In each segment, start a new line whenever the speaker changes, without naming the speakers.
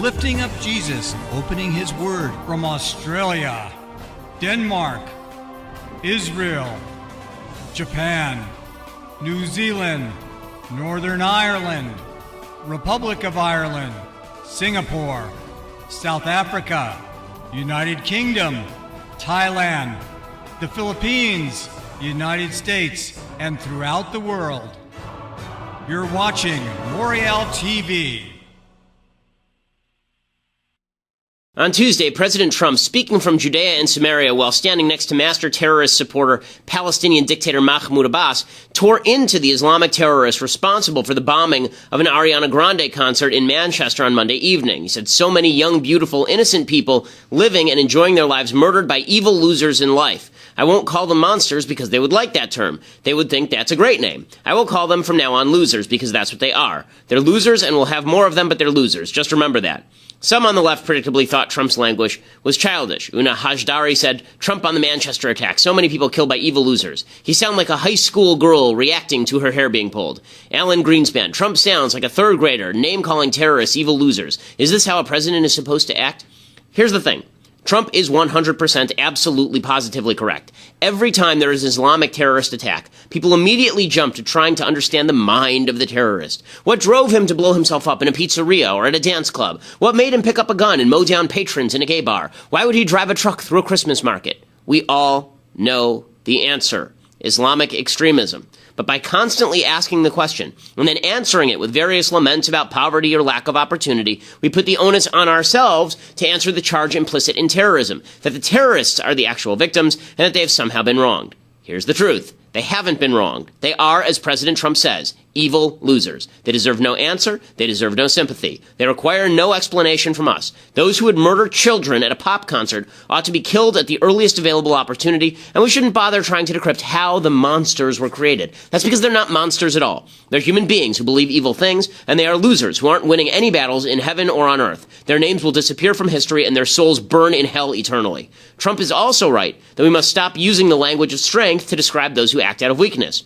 lifting up Jesus and opening his word from Australia, Denmark, Israel, Japan, New Zealand, Northern Ireland, Republic of Ireland, Singapore, South Africa, United Kingdom, Thailand, the Philippines, United States, and throughout the world. You're watching Moriel TV.
On Tuesday, President Trump, speaking from Judea and Samaria while standing next to master terrorist supporter Palestinian dictator Mahmoud Abbas, tore into the Islamic terrorists responsible for the bombing of an Ariana Grande concert in Manchester on Monday evening. He said so many young, beautiful, innocent people living and enjoying their lives murdered by evil losers in life. I won't call them monsters because they would like that term. They would think that's a great name. I will call them from now on losers because that's what they are. They're losers and we'll have more of them, but they're losers. Just remember that. Some on the left predictably thought Trump's language was childish. Una Hajdari said, Trump on the Manchester attack. So many people killed by evil losers. He sounded like a high school girl reacting to her hair being pulled. Alan Greenspan, Trump sounds like a third grader name-calling terrorists evil losers. Is this how a president is supposed to act? Here's the thing. Trump is 100% absolutely positively correct. Every time there is an Islamic terrorist attack, people immediately jump to trying to understand the mind of the terrorist. What drove him to blow himself up in a pizzeria or at a dance club? What made him pick up a gun and mow down patrons in a gay bar? Why would he drive a truck through a Christmas market? We all know the answer. Islamic extremism. But by constantly asking the question and then answering it with various laments about poverty or lack of opportunity, we put the onus on ourselves to answer the charge implicit in terrorism, that the terrorists are the actual victims and that they have somehow been wronged. Here's the truth. They haven't been wronged. They are, as President Trump says, evil losers. They deserve no answer. They deserve no sympathy. They require no explanation from us. Those who would murder children at a pop concert ought to be killed at the earliest available opportunity, and we shouldn't bother trying to decrypt how the monsters were created. That's because they're not monsters at all. They're human beings who believe evil things, and they are losers who aren't winning any battles in heaven or on earth. Their names will disappear from history, and their souls burn in hell eternally. Trump is also right that we must stop using the language of strength to describe those who act out of weakness.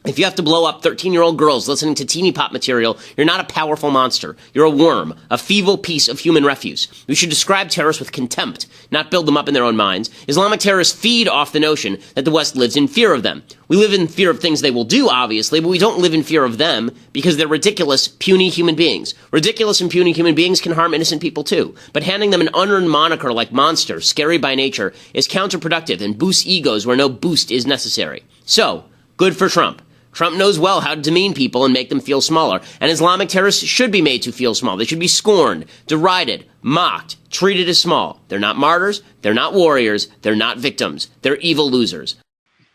If you have to blow up 13-year-old girls listening to teeny pop material, you're not a powerful monster. You're a worm, a feeble piece of human refuse. We should describe terrorists with contempt, not build them up in their own minds. Islamic terrorists feed off the notion that the West lives in fear of them. We live in fear of things they will do, obviously, but we don't live in fear of them because they're ridiculous, puny human beings. Ridiculous and puny human beings can harm innocent people too, but handing them an unearned moniker like monster, scary by nature, is counterproductive and boosts egos where no boost is necessary. So, good for Trump. Trump knows well how to demean people and make them feel smaller, and Islamic terrorists should be made to feel small. They should be scorned, derided, mocked, treated as small. They're not martyrs, they're not warriors, they're not victims. They're evil losers.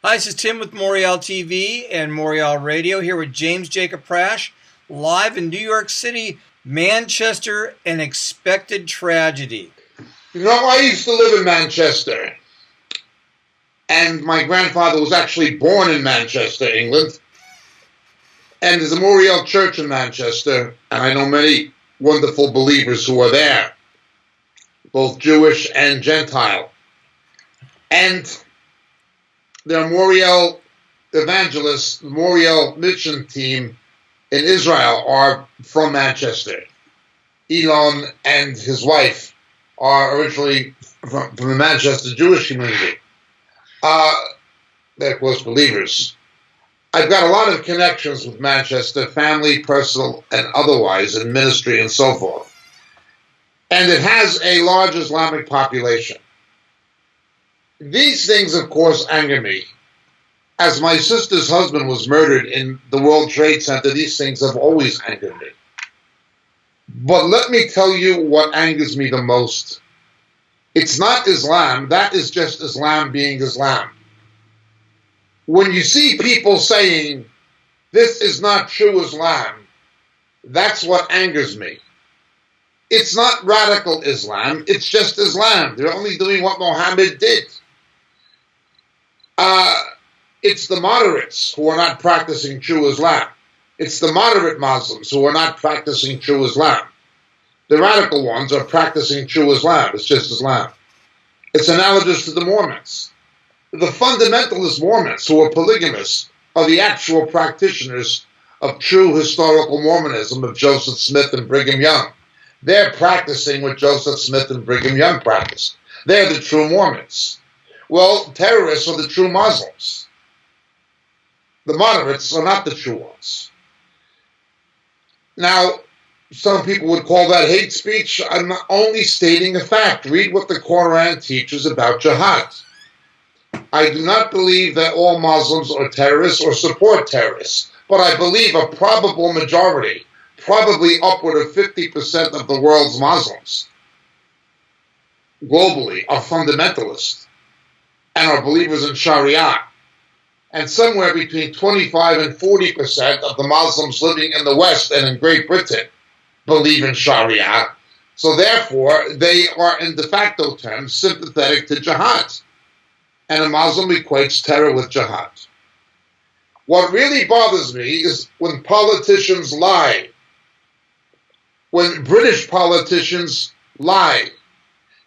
Hi, this is Tim with Moriel TV and Moriel Radio, here with James Jacob Prasch, live in New York City, Manchester, an expected tragedy.
You know, I used to live in Manchester, and my grandfather was actually born in Manchester, England. And there's a Moriel Church in Manchester, and I know many wonderful believers who are there, both Jewish and Gentile. And their Moriel evangelists, the Moriel mission team in Israel are from Manchester. Elon and his wife are originally from the Manchester Jewish community. They're, of course, believers. I've got a lot of connections with Manchester, family, personal, and otherwise, in ministry and so forth. And it has a large Islamic population. These things, of course, anger me. As my sister's husband was murdered in the World Trade Center, these things have always angered me. But let me tell you what angers me the most. It's not Islam. That is just Islam being Islam. When you see people saying, this is not true Islam, that's what angers me. It's not radical Islam, it's just Islam. They're only doing what Muhammad did. It's the moderates who are not practicing true Islam. It's the moderate Muslims who are not practicing true Islam. The radical ones are practicing true Islam. It's just Islam. It's analogous to the Mormons. The fundamentalist Mormons, who are polygamists, are the actual practitioners of true historical Mormonism of Joseph Smith and Brigham Young. They're practicing what Joseph Smith and Brigham Young practiced. They're the true Mormons. Well, terrorists are the true Muslims. The moderates are not the true ones. Now, some people would call that hate speech. I'm not only stating a fact. Read what the Quran teaches about jihad. I do not believe that all Muslims are terrorists or support terrorists, but I believe a probable majority, probably upward of 50% of the world's Muslims globally, are fundamentalists and are believers in Sharia. And somewhere between 25 and 40% of the Muslims living in the West and in Great Britain believe in Sharia. So therefore, they are in de facto terms sympathetic to jihad. And a Muslim equates terror with jihad. What really bothers me is when politicians lie. When British politicians lie.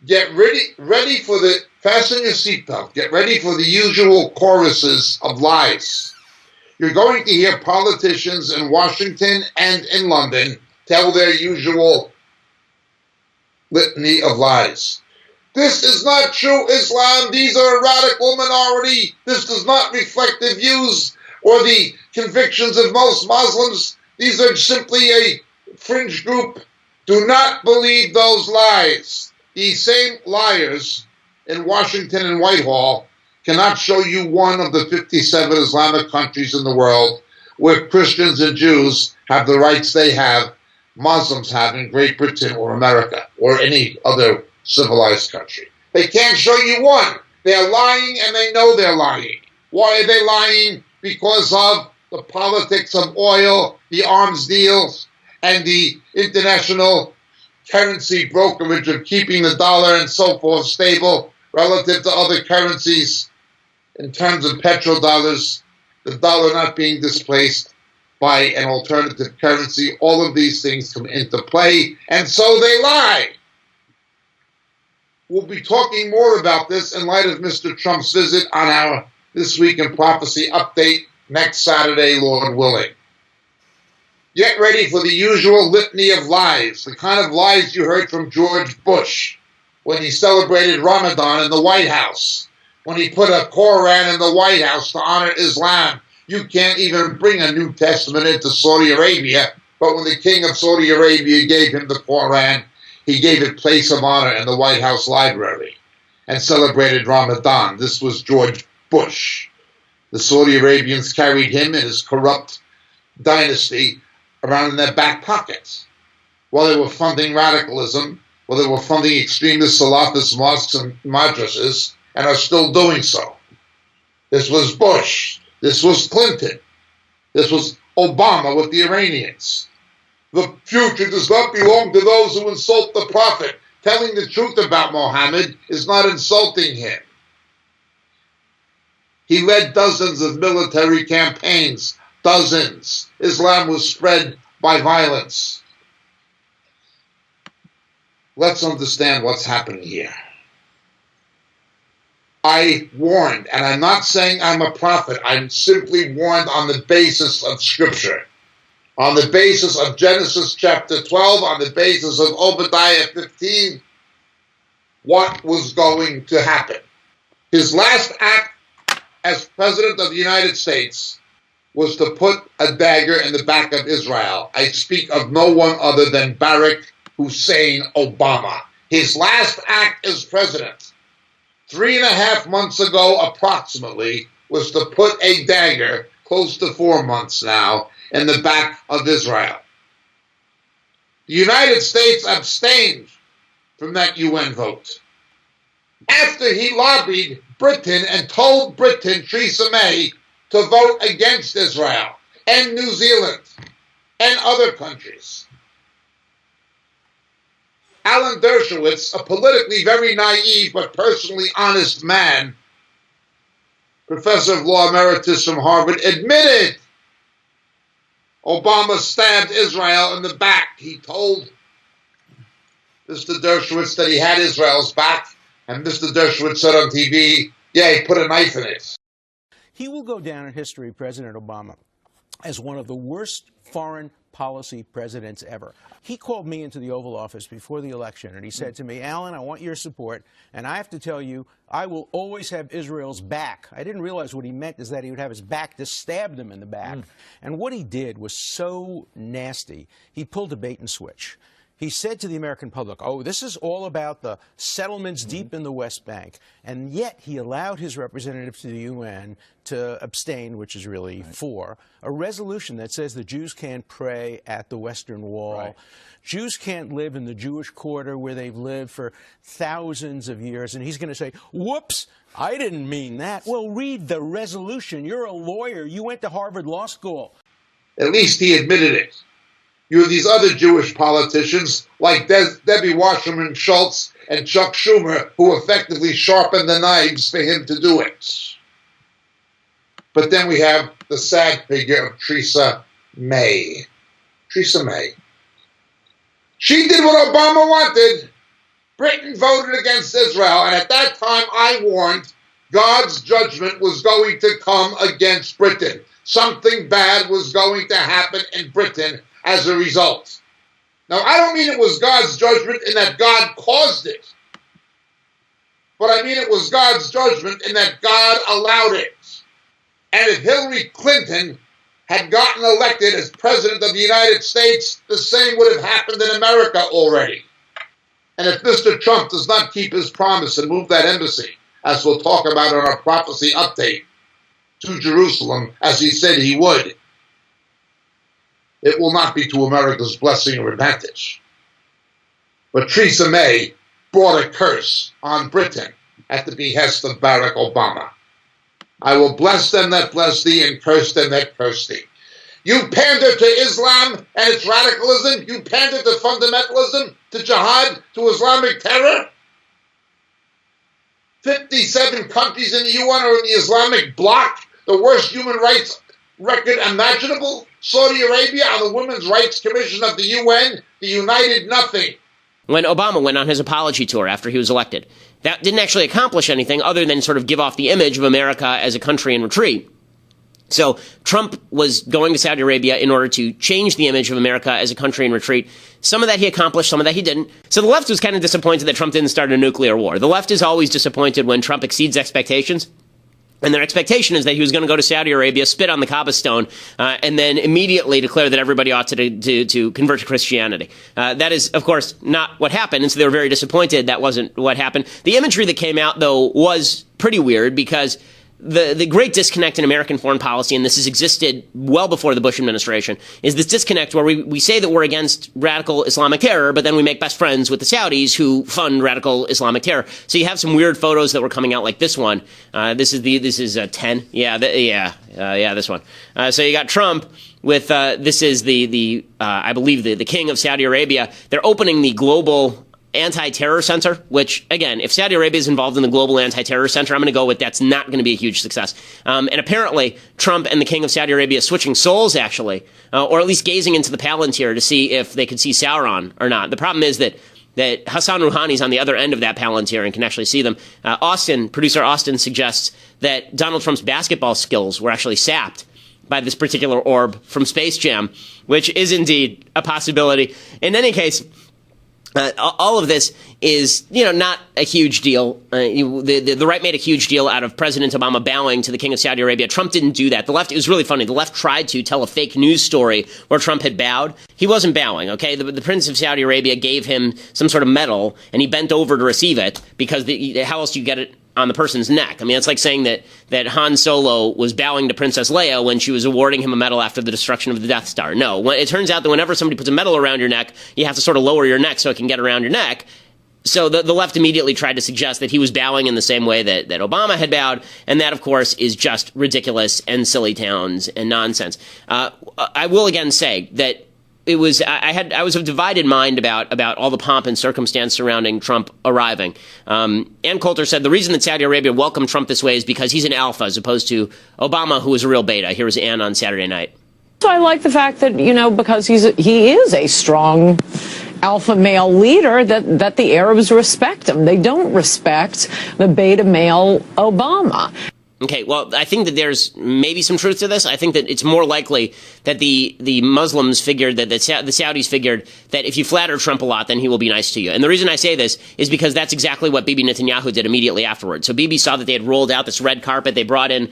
Get ready for the, fasten your seatbelt, get ready for the usual choruses of lies. You're going to hear politicians in Washington and in London tell their usual litany of lies. This is not true Islam. These are a radical minority. This does not reflect the views or the convictions of most Muslims. These are simply a fringe group. Do not believe those lies. These same liars in Washington and Whitehall cannot show you one of the 57 Islamic countries in the world where Christians and Jews have the rights they have, Muslims have in Great Britain or America or any other civilized country. They can't show you one. They're lying and they know they're lying. Why are they lying? Because of the politics of oil, the arms deals, and the international currency brokerage of keeping the dollar and so forth stable relative to other currencies in terms of petrodollars, the dollar not being displaced by an alternative currency. All of these things come into play, and so they lie. We'll be talking more about this in light of Mr. Trump's visit on our This Week in Prophecy update next Saturday, Lord willing. Get ready for the usual litany of lies, the kind of lies you heard from George Bush when he celebrated Ramadan in the White House, when he put a Koran in the White House to honor Islam. You can't even bring a New Testament into Saudi Arabia, but when the king of Saudi Arabia gave him the Koran, he gave it place of honor in the White House library and celebrated Ramadan. This was George Bush. The Saudi Arabians carried him and his corrupt dynasty around in their back pockets while they were funding radicalism, while they were funding extremist Salafist mosques and madrasas, and are still doing so. This was Bush. This was Clinton. This was Obama with the Iranians. The future does not belong to those who insult the Prophet. Telling the truth about Muhammad is not insulting him. He led dozens of military campaigns. Dozens. Islam was spread by violence. Let's understand what's happening here. I warned, and I'm not saying I'm a prophet. I'm simply warned on the basis of Scripture, on the basis of Genesis chapter 12, on the basis of Obadiah 15, what was going to happen. His last act as President of the United States was to put a dagger in the back of Israel. I speak of no one other than Barack Hussein Obama. His last act as president, 3.5 months ago approximately, was to put a dagger, close to 4 months now, in the back of Israel. The United States abstained from that UN vote. After he lobbied Britain and told Britain, Theresa May, to vote against Israel and New Zealand and other countries. Alan Dershowitz, a politically very naive but personally honest man, professor of law emeritus from Harvard, admitted Obama stabbed Israel in the back. He told Mr. Dershowitz that he had Israel's back, and Mr. Dershowitz said on TV, yeah, he put a knife in it.
He will go down in history, President Obama, as one of the worst foreign policy presidents ever. He called me into the Oval Office before the election, and he said to me, Alan, I want your support, and I have to tell you, I will always have Israel's back. I didn't realize what he meant is that he would have his back to stab them in the back. And what he did was so nasty. He pulled a bait and switch. He said to the American public, oh, this is all about the settlements deep in the West Bank. And yet he allowed his representative to the UN to abstain, which is really for, a resolution that says the Jews can't pray at the Western Wall. Right. Jews can't live in the Jewish quarter where they've lived for thousands of years. And he's going to say, whoops, I didn't mean that. Well, read the resolution. You're a lawyer. You went to Harvard Law School.
At least he admitted it. You have these other Jewish politicians like Debbie Wasserman Schultz and Chuck Schumer who effectively sharpened the knives for him to do it. But then we have the sad figure of Theresa May. Theresa May. She did what Obama wanted. Britain voted against Israel, and at that time I warned God's judgment was going to come against Britain. Something bad was going to happen in Britain as a result. Now, I don't mean it was God's judgment in that God caused it, but I mean it was God's judgment in that God allowed it. And if Hillary Clinton had gotten elected as President of the United States, the same would have happened in America already. And if Mr. Trump does not keep his promise and move that embassy, as we'll talk about on our prophecy update, to Jerusalem, as he said he would, it will not be to America's blessing or advantage. But Theresa May brought a curse on Britain at the behest of Barack Obama. I will bless them that bless thee and curse them that curse thee. You pander to Islam and its radicalism. You pander to fundamentalism, to jihad, to Islamic terror. 57 countries in the UN are in the Islamic bloc, the worst human rights record imaginable. Saudi Arabia on the Women's Rights Commission of the UN, the United Nothing.
When Obama went on his apology tour after he was elected, that didn't actually accomplish anything other than sort of give off the image of America as a country in retreat. So Trump was going to Saudi Arabia in order to change the image of America as a country in retreat. Some of that he accomplished, some of that he didn't. So the left was kind of disappointed that Trump didn't start a nuclear war. The left is always disappointed when Trump exceeds expectations. And their expectation is that he was going to go to Saudi Arabia, spit on the Kaaba stone, and then immediately declare that everybody ought to convert to Christianity. That is, of course, not what happened, and so they were very disappointed that wasn't what happened. The imagery that came out, though, was pretty weird because the great disconnect in American foreign policy, and this has existed well before the Bush administration, is this disconnect where we say that we're against radical Islamic terror, but then we make best friends with the Saudis who fund radical Islamic terror. So you have some weird photos that were coming out like this one. This is 10. This one. So you got Trump with this is I believe the king of Saudi Arabia. They're opening the global anti-terror center, which, again, if Saudi Arabia is involved in the global anti-terror center, I'm going to go with that's not going to be a huge success. And apparently, Trump and the king of Saudi Arabia switching souls, actually, or at least gazing into the Palantir to see if they could see Sauron or not. The problem is that Hassan Rouhani's on the other end of that Palantir and can actually see them. Producer Austin suggests that Donald Trump's basketball skills were actually sapped by this particular orb from Space Jam, which is indeed a possibility. In any case, all of this is, not a huge deal. The right made a huge deal out of President Obama bowing to the King of Saudi Arabia. Trump didn't do that. The left, it was really funny. The left tried to tell a fake news story where Trump had bowed. He wasn't bowing, okay? The Prince of Saudi Arabia gave him some sort of medal, and he bent over to receive it because how else do you get it on the person's neck? I mean, it's like saying that Han Solo was bowing to Princess Leia when she was awarding him a medal after the destruction of the Death Star. No, it turns out that whenever somebody puts a medal around your neck, you have to sort of lower your neck so it can get around your neck. So the left immediately tried to suggest that he was bowing in the same way that Obama had bowed, and that, of course, is just ridiculous and silly towns and nonsense. I will again say that it was I was of divided mind about all the pomp and circumstance surrounding Trump arriving. Ann Coulter said the reason that Saudi Arabia welcomed Trump this way is because he's an alpha as opposed to Obama, who was a real beta. Here was Ann on Saturday night.
So I like the fact that, because he is a strong alpha male leader, that the Arabs respect him. They don't respect the beta male Obama.
Okay, well, I think that there's maybe some truth to this. I think that it's more likely that the Muslims figured, that the Saudis figured that if you flatter Trump a lot, then he will be nice to you. And the reason I say this is because that's exactly what Bibi Netanyahu did immediately afterwards. So Bibi saw that they had rolled out this red carpet. They brought in,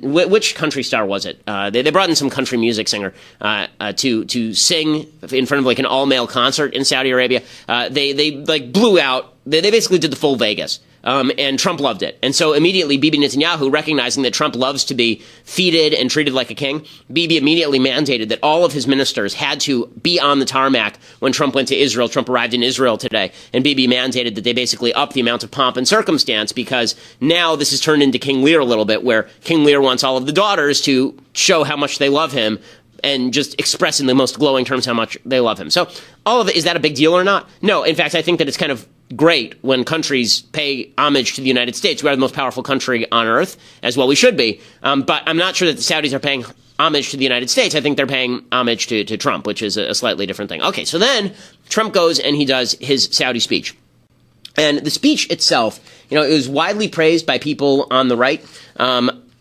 which country star was it? They brought in some country music singer to sing in front of like an all-male concert in Saudi Arabia. They like blew out. They basically did the full Vegas. And Trump loved it. And so immediately Bibi Netanyahu, recognizing that Trump loves to be feted and treated like a king, Bibi immediately mandated that all of his ministers had to be on the tarmac when Trump went to Israel. Trump arrived in Israel today. And Bibi mandated that they basically up the amount of pomp and circumstance, because now this has turned into King Lear a little bit, where King Lear wants all of the daughters to show how much they love him and just express in the most glowing terms how much they love him. So all of it, is that a big deal or not? No. In fact, I think that it's kind of great when countries pay homage to the United States. We are the most powerful country on earth, as well we should be. But I'm not sure that the Saudis are paying homage to the United States. I think they're paying homage to Trump, which is a slightly different thing. Okay, so then Trump goes and he does his Saudi speech. And the speech itself, it was widely praised by people on the right.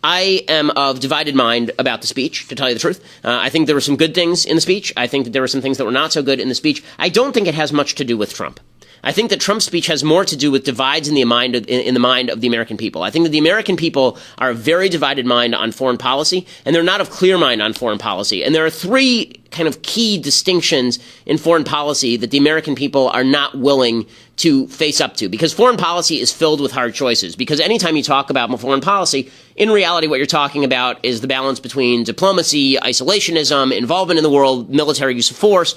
I am of divided mind about the speech, to tell you the truth. I think there were some good things in the speech. I think that there were some things that were not so good in the speech. I don't think it has much to do with Trump. I think that Trump's speech has more to do with divides in the mind of the American people. I think that the American people are a very divided mind on foreign policy, and they're not of clear mind on foreign policy. And there are three kind of key distinctions in foreign policy that the American people are not willing to face up to, because foreign policy is filled with hard choices. Because anytime you talk about foreign policy, in reality, what you're talking about is the balance between diplomacy, isolationism, involvement in the world, military use of force.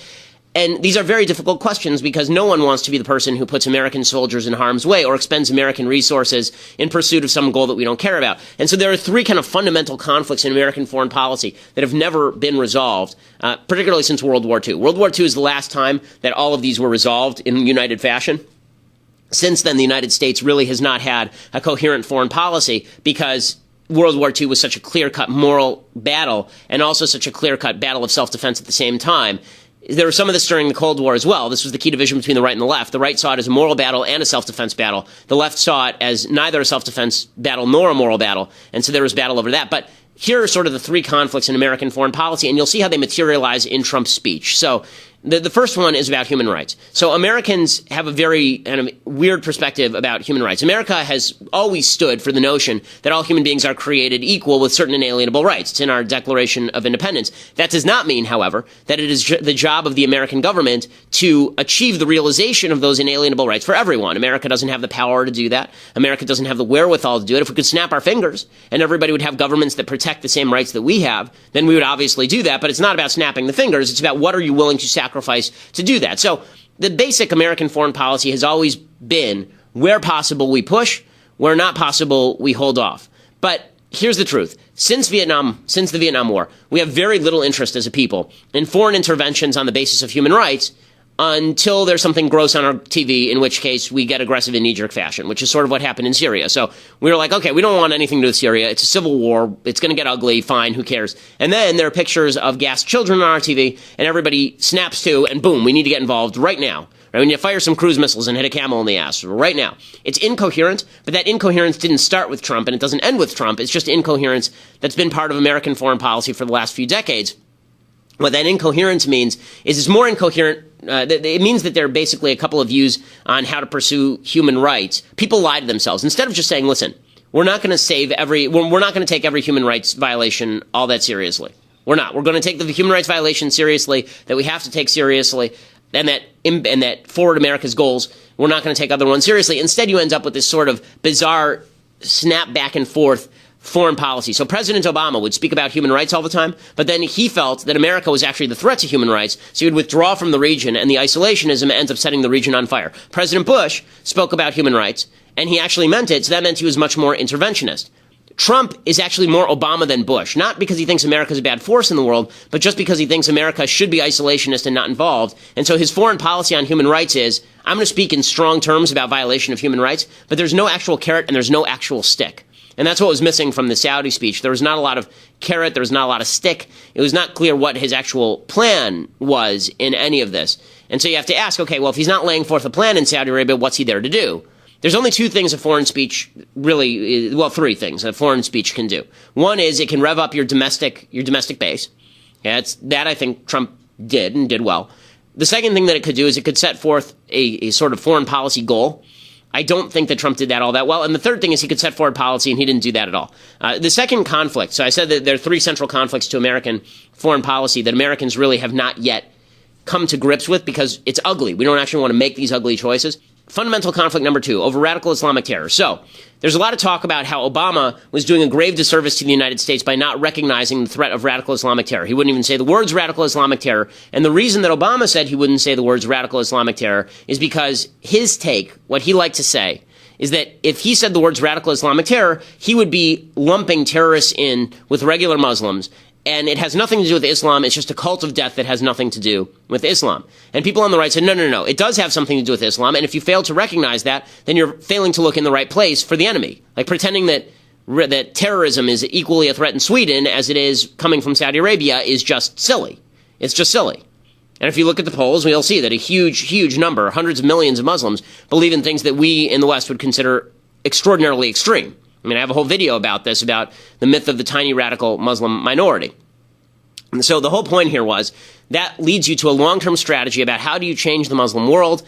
And these are very difficult questions, because no one wants to be the person who puts American soldiers in harm's way or expends American resources in pursuit of some goal that we don't care about. And so there are three kind of fundamental conflicts in American foreign policy that have never been resolved, particularly since World War II. World War II is the last time that all of these were resolved in united fashion. Since then, the United States really has not had a coherent foreign policy, because World War II was such a clear-cut moral battle, and also such a clear-cut battle of self-defense at the same time. There was some of this during the Cold War as well. This was the key division between the right and the left. The right saw it as a moral battle and a self-defense battle. The left saw it as neither a self-defense battle nor a moral battle, and so there was battle over that. But here are sort of the three conflicts in American foreign policy, and you'll see how they materialize in Trump's speech. So the first one is about human rights. So Americans have a very kind of weird perspective about human rights. America has always stood for the notion that all human beings are created equal with certain inalienable rights. It's in our Declaration of Independence. That does not mean, however, that it is the job of the American government to achieve the realization of those inalienable rights for everyone. America doesn't have the power to do that. America doesn't have the wherewithal to do it. If we could snap our fingers and everybody would have governments that protect the same rights that we have, then we would obviously do that. But it's not about snapping the fingers. It's about what are you willing to sacrifice to do that. So the basic American foreign policy has always been, where possible we push, where not possible we hold off. But here's the truth. Since the Vietnam War, we have very little interest as a people in foreign interventions on the basis of human rights, until there's something gross on our TV, in which case we get aggressive in knee-jerk fashion, which is sort of what happened in Syria. So we were like, okay, we don't want anything to do with Syria. It's a civil war. It's going to get ugly. Fine, who cares? And then there are pictures of gassed children on our TV, and everybody snaps to, and boom, we need to get involved right now. Right? We need to fire some cruise missiles and hit a camel in the ass right now. It's incoherent, but that incoherence didn't start with Trump, and it doesn't end with Trump. It's just incoherence that's been part of American foreign policy for the last few decades. What that incoherence means is it's more incoherent. It means that there are basically a couple of views on how to pursue human rights. People lie to themselves. Instead of just saying, listen, we're not going to take every human rights violation all that seriously. We're not. We're going to take the human rights violation seriously, that we have to take seriously, and that forward America's goals, we're not going to take other ones seriously. Instead, you end up with this sort of bizarre snap back and forth foreign policy. So President Obama would speak about human rights all the time, but then he felt that America was actually the threat to human rights, so he would withdraw from the region, and the isolationism ends up setting the region on fire. President Bush spoke about human rights, and he actually meant it, so that meant he was much more interventionist. Trump is actually more Obama than Bush, not because he thinks America is a bad force in the world, but just because he thinks America should be isolationist and not involved. And so his foreign policy on human rights is, I'm going to speak in strong terms about violation of human rights, but there's no actual carrot and there's no actual stick. And that's what was missing from the Saudi speech. There was not a lot of carrot. There was not a lot of stick. It was not clear what his actual plan was in any of this. And so you have to ask, okay, well, if he's not laying forth a plan in Saudi Arabia, what's he there to do? There's only two things a foreign speech really, well, three things a foreign speech can do. One is it can rev up your domestic base. Yeah, that I think Trump did and did well. The second thing that it could do is it could set forth a sort of foreign policy goal. I don't think that Trump did that all that well. And the third thing is he could set forward policy, and he didn't do that at all. The second conflict, so I said that there are three central conflicts to American foreign policy that Americans really have not yet come to grips with because it's ugly. We don't actually want to make these ugly choices. Fundamental conflict number two, over radical Islamic terror. So there's a lot of talk about how Obama was doing a grave disservice to the United States by not recognizing the threat of radical Islamic terror. He wouldn't even say the words radical Islamic terror. And the reason that Obama said he wouldn't say the words radical Islamic terror is because his take, what he liked to say, is that if he said the words radical Islamic terror, he would be lumping terrorists in with regular Muslims. And it has nothing to do with Islam. It's just a cult of death that has nothing to do with Islam. And people on the right said, no. It does have something to do with Islam. And if you fail to recognize that, then you're failing to look in the right place for the enemy. Like pretending that terrorism is equally a threat in Sweden as it is coming from Saudi Arabia is just silly. It's just silly. And if you look at the polls, we'll see that a huge number, hundreds of millions of Muslims, believe in things that we in the West would consider extraordinarily extreme. I mean, I have a whole video about this, about the myth of the tiny radical Muslim minority. And so the whole point here was that leads you to a long-term strategy about how do you change the Muslim world?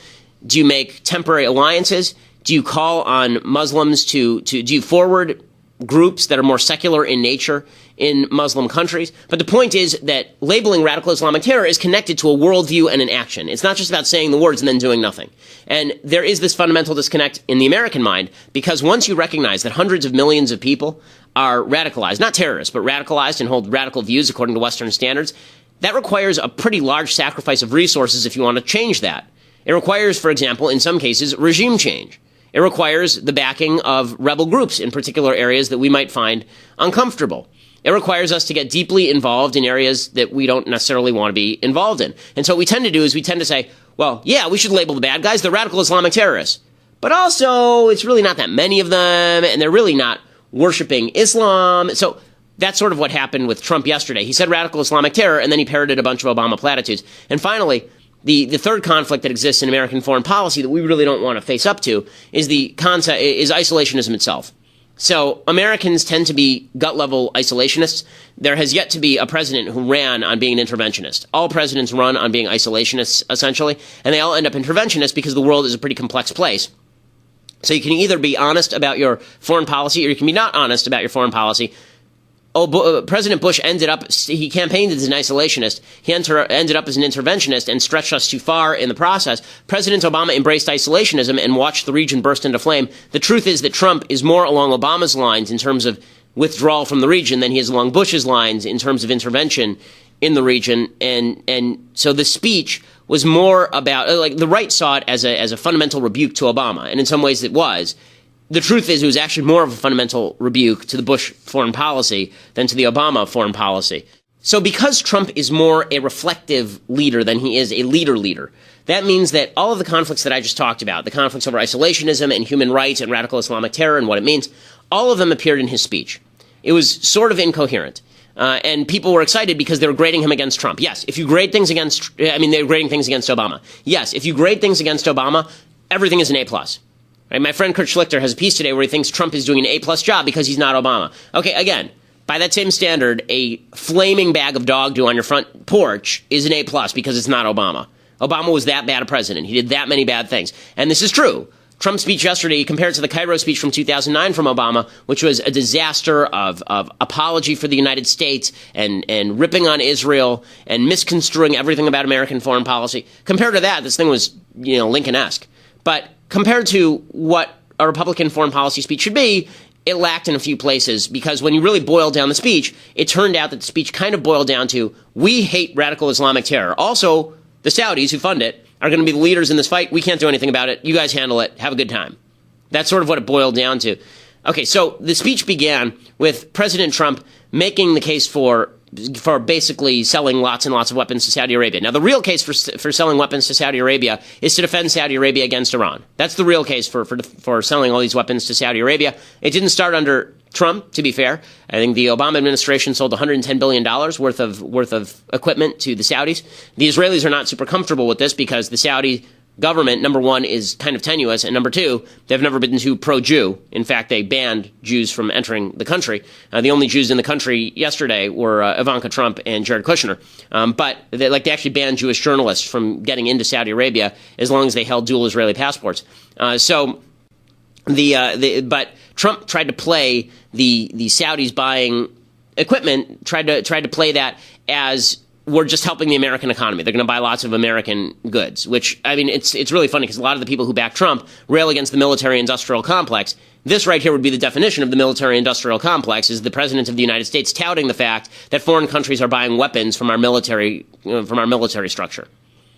Do you make temporary alliances? Do you call on Muslims do you forward groups that are more secular in nature in Muslim countries? But the point is that labeling radical Islamic terror is connected to a worldview and an action. It's not just about saying the words and then doing nothing. And there is this fundamental disconnect in the American mind, because once you recognize that hundreds of millions of people are radicalized, not terrorists, but radicalized and hold radical views according to Western standards, that requires a pretty large sacrifice of resources if you want to change that. It requires, for example, in some cases, regime change. It requires the backing of rebel groups in particular areas that we might find uncomfortable. It requires us to get deeply involved in areas that we don't necessarily want to be involved in. And so what we tend to do is we tend to say, well, yeah, we should label the bad guys, the radical Islamic terrorists. But also, it's really not that many of them, and they're really not worshiping Islam. So that's sort of what happened with Trump yesterday. He said radical Islamic terror, and then he parroted a bunch of Obama platitudes. And finally, the third conflict that exists in American foreign policy that we really don't want to face up to is is isolationism itself. So Americans tend to be gut-level isolationists. There has yet to be a president who ran on being an interventionist. All presidents run on being isolationists, essentially, and they all end up interventionists because the world is a pretty complex place. So you can either be honest about your foreign policy or you can be not honest about your foreign policy. President Bush he campaigned as an isolationist. He ended up as an interventionist and stretched us too far in the process. President Obama embraced isolationism and watched the region burst into flame. The truth is that Trump is more along Obama's lines in terms of withdrawal from the region than he is along Bush's lines in terms of intervention in the region. And so the speech was more about, like, the right saw it as a fundamental rebuke to Obama, and in some ways it was. The truth is it was actually more of a fundamental rebuke to the Bush foreign policy than to the Obama foreign policy. So because Trump is more a reflective leader than he is a leader, that means that all of the conflicts that I just talked about, the conflicts over isolationism and human rights and radical Islamic terror and what it means, all of them appeared in his speech. It was sort of incoherent. And people were excited because they were grading him against Trump. Yes, if you grade things against, they were grading things against Obama. Yes, if you grade things against Obama, everything is an A+. Right? My friend Kurt Schlichter has a piece today where he thinks Trump is doing an A+ job because he's not Obama. Okay, again, by that same standard, a flaming bag of dog do on your front porch is an A+ because it's not Obama. Obama was that bad a president. He did that many bad things. And this is true. Trump's speech yesterday, compared to the Cairo speech from 2009 from Obama, which was a disaster of apology for the United States and ripping on Israel and misconstruing everything about American foreign policy. Compared to that, this thing was, Lincoln-esque. But compared to what a Republican foreign policy speech should be, it lacked in a few places, because when you really boil down the speech, it turned out that the speech kind of boiled down to, we hate radical Islamic terror. Also, the Saudis who fund it are going to be the leaders in this fight. We can't do anything about it. You guys handle it. Have a good time. That's sort of what it boiled down to. Okay, so the speech began with President Trump making the case for basically selling lots and lots of weapons to Saudi Arabia. Now, the real case for selling weapons to Saudi Arabia is to defend Saudi Arabia against Iran. That's the real case for selling all these weapons to Saudi Arabia. It didn't start under Trump, to be fair. I think the Obama administration sold $110 billion worth of equipment to the Saudis. The Israelis are not super comfortable with this because the Saudis government, number one, is kind of tenuous, and number two, they've never been too pro-Jew. In fact, they banned Jews from entering the country. The only Jews in the country yesterday were Ivanka Trump and Jared Kushner. But they actually banned Jewish journalists from getting into Saudi Arabia as long as they held dual Israeli passports. But Trump tried to play the Saudis buying equipment, tried to play that as we're just helping the American economy. They're going to buy lots of American goods, which, I mean, it's really funny because a lot of the people who back Trump rail against the military-industrial complex. This right here would be the definition of the military-industrial complex, is the President of the United States touting the fact that foreign countries are buying weapons from our military structure.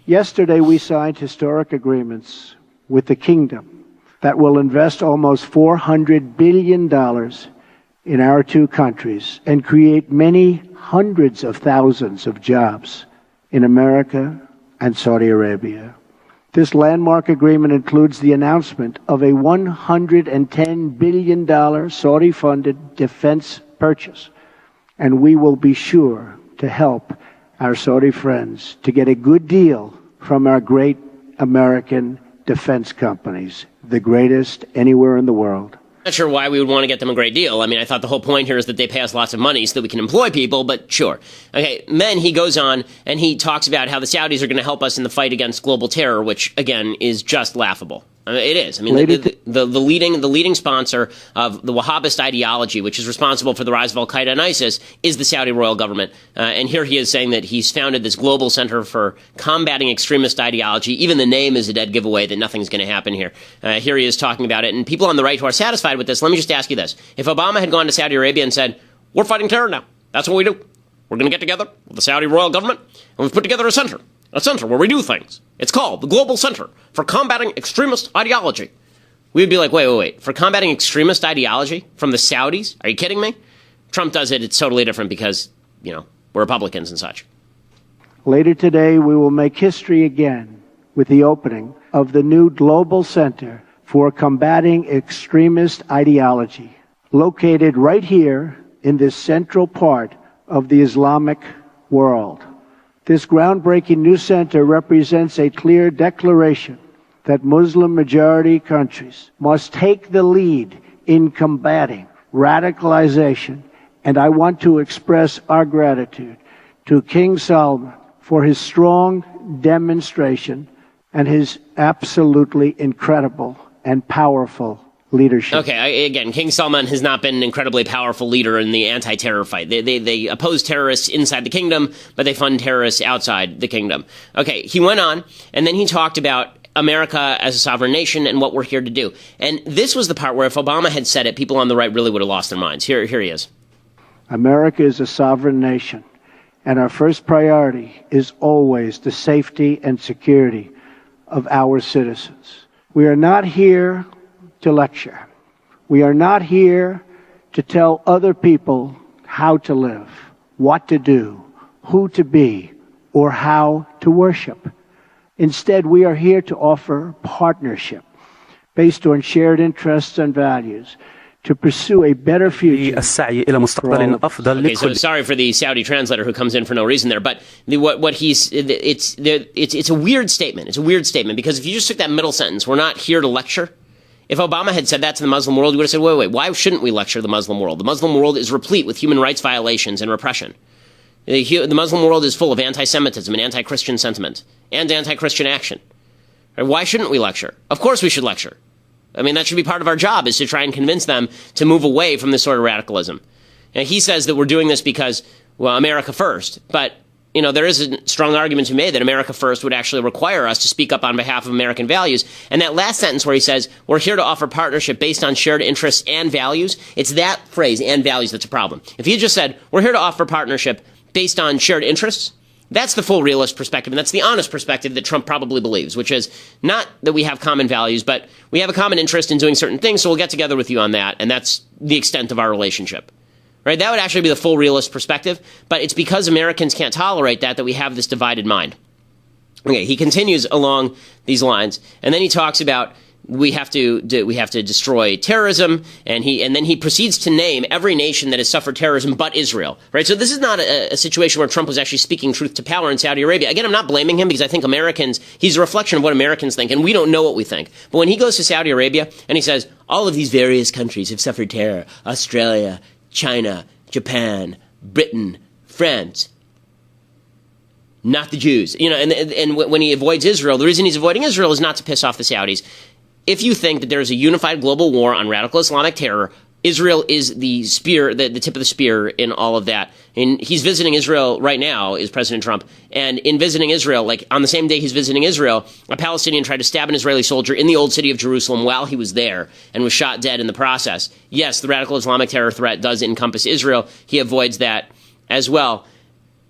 Yesterday, we signed historic agreements with the Kingdom that will invest almost $400 billion in our two countries and create many hundreds of thousands of jobs in America and Saudi Arabia. This landmark agreement includes the announcement of a $110 billion Saudi-funded defense purchase, and we will be sure to help our Saudi friends to get a good deal from our great American defense companies, the greatest anywhere in the world.
Not sure why we would want to get them a great deal. I mean, I thought the whole point here is that they pay us lots of money so that we can employ people, but sure. Okay, then he goes on and he talks about how the Saudis are going to help us in the fight against global terror, which, again, is just laughable. I mean, it is. I mean, the leading sponsor of the Wahhabist ideology, which is responsible for the rise of Al-Qaeda and ISIS, is the Saudi royal government. And here he is saying that he's founded this global center for combating extremist ideology. Even the name is a dead giveaway that nothing's going to happen here. Here he is talking about it. And people on the right who are satisfied with this, let me just ask you this. If Obama had gone to Saudi Arabia and said, we're fighting terror now, that's what we do. We're going to get together with the Saudi royal government, and we've put together a center where we do things. It's called the Global Center for Combating Extremist Ideology. We would be like, wait. For combating extremist ideology from the Saudis? Are you kidding me? Trump does it. It's totally different because, we're Republicans and such.
Later today, we will make history again with the opening of the new Global Center for Combating Extremist Ideology, located right here in this central part of the Islamic world. This groundbreaking new center represents a clear declaration that Muslim-majority countries must take the lead in combating radicalization, and I want to express our gratitude to King Salman for his strong demonstration and his absolutely incredible and powerful leadership.
Okay, again, King Salman has not been an incredibly powerful leader in the anti-terror fight. They oppose terrorists inside the kingdom, but they fund terrorists outside the kingdom. Okay, he went on, and then he talked about America as a sovereign nation and what we're here to do. And this was the part where if Obama had said it, people on the right really would have lost their minds. Here he is.
America is a sovereign nation, and our first priority is always the safety and security of our citizens. We are not here to lecture. We are not here to tell other people how to live, what to do, who to be, or how to worship. Instead, we are here to offer partnership based on shared interests and values to pursue a better future.
Okay, so sorry for the Saudi translator who comes in for no reason there, but it's a weird statement. It's a weird statement because if you just took that middle sentence, we're not here to lecture. If Obama had said that to the Muslim world, we would have said, wait, why shouldn't we lecture the Muslim world? The Muslim world is replete with human rights violations and repression. The Muslim world is full of anti-Semitism and anti-Christian sentiment and anti-Christian action. Why shouldn't we lecture? Of course we should lecture. I mean, that should be part of our job, is to try and convince them to move away from this sort of radicalism. And he says that we're doing this because, well, America first. But, there is a strong argument to be made that America first would actually require us to speak up on behalf of American values. And that last sentence where he says, we're here to offer partnership based on shared interests and values, it's that phrase, and values, that's a problem. If he just said, we're here to offer partnership based on shared interests, that's the full realist perspective, and that's the honest perspective that Trump probably believes, which is not that we have common values, but we have a common interest in doing certain things, so we'll get together with you on that, and that's the extent of our relationship. Right? That would actually be the full realist perspective, but it's because Americans can't tolerate that we have this divided mind. Okay, he continues along these lines, and then he talks about we have to destroy terrorism, and then he proceeds to name every nation that has suffered terrorism but Israel, right? So this is not a situation where Trump was actually speaking truth to power in Saudi Arabia. Again, I'm not blaming him because I think he's a reflection of what Americans think, and we don't know what we think. But when he goes to Saudi Arabia and he says, all of these various countries have suffered terror, Australia, China, Japan, Britain, France, not the Jews, and when he avoids Israel, the reason he's avoiding Israel is not to piss off the Saudis. If you think that there is a unified global war on radical Islamic terror, Israel is the spear, the tip of the spear in all of that. And he's visiting Israel right now, is President Trump. And in visiting Israel, like on the same day he's visiting Israel, a Palestinian tried to stab an Israeli soldier in the old city of Jerusalem while he was there and was shot dead in the process. Yes, the radical Islamic terror threat does encompass Israel. He avoids that as well.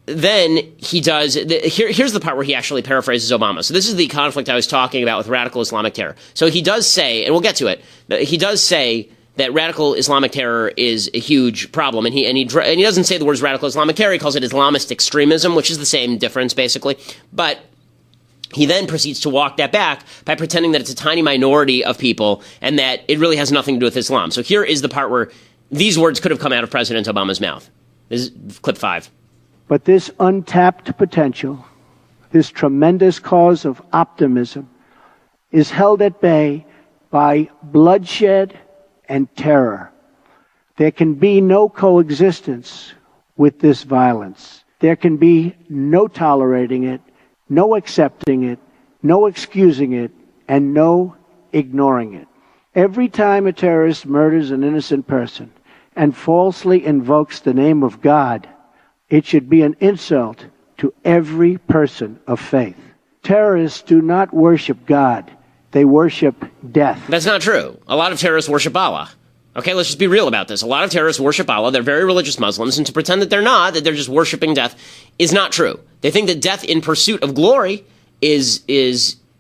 Then he does, here's the part where he actually paraphrases Obama. So this is the conflict I was talking about with radical Islamic terror. So he does say, and we'll get to it, he does say that radical Islamic terror is a huge problem. And he doesn't say the words radical Islamic terror, he calls it Islamist extremism, which is the same difference basically. But he then proceeds to walk that back by pretending that it's a tiny minority of people and that it really has nothing to do with Islam. So here is the part where these words could have come out of President Obama's mouth. This is clip 5.
But this untapped potential, this tremendous cause of optimism, is held at bay by bloodshed and terror. There can be no coexistence with this violence. There can be no tolerating it, no accepting it, no excusing it, and no ignoring it. Every time a terrorist murders an innocent person and falsely invokes the name of God, it should be an insult to every person of faith. Terrorists do not worship God. They worship death.
That's not true. A lot of terrorists worship Allah. Okay, let's just be real about this. A lot of terrorists worship Allah. They're very religious Muslims, and to pretend that they're not, that they're just worshiping death, is not true. They think that death in pursuit of glory is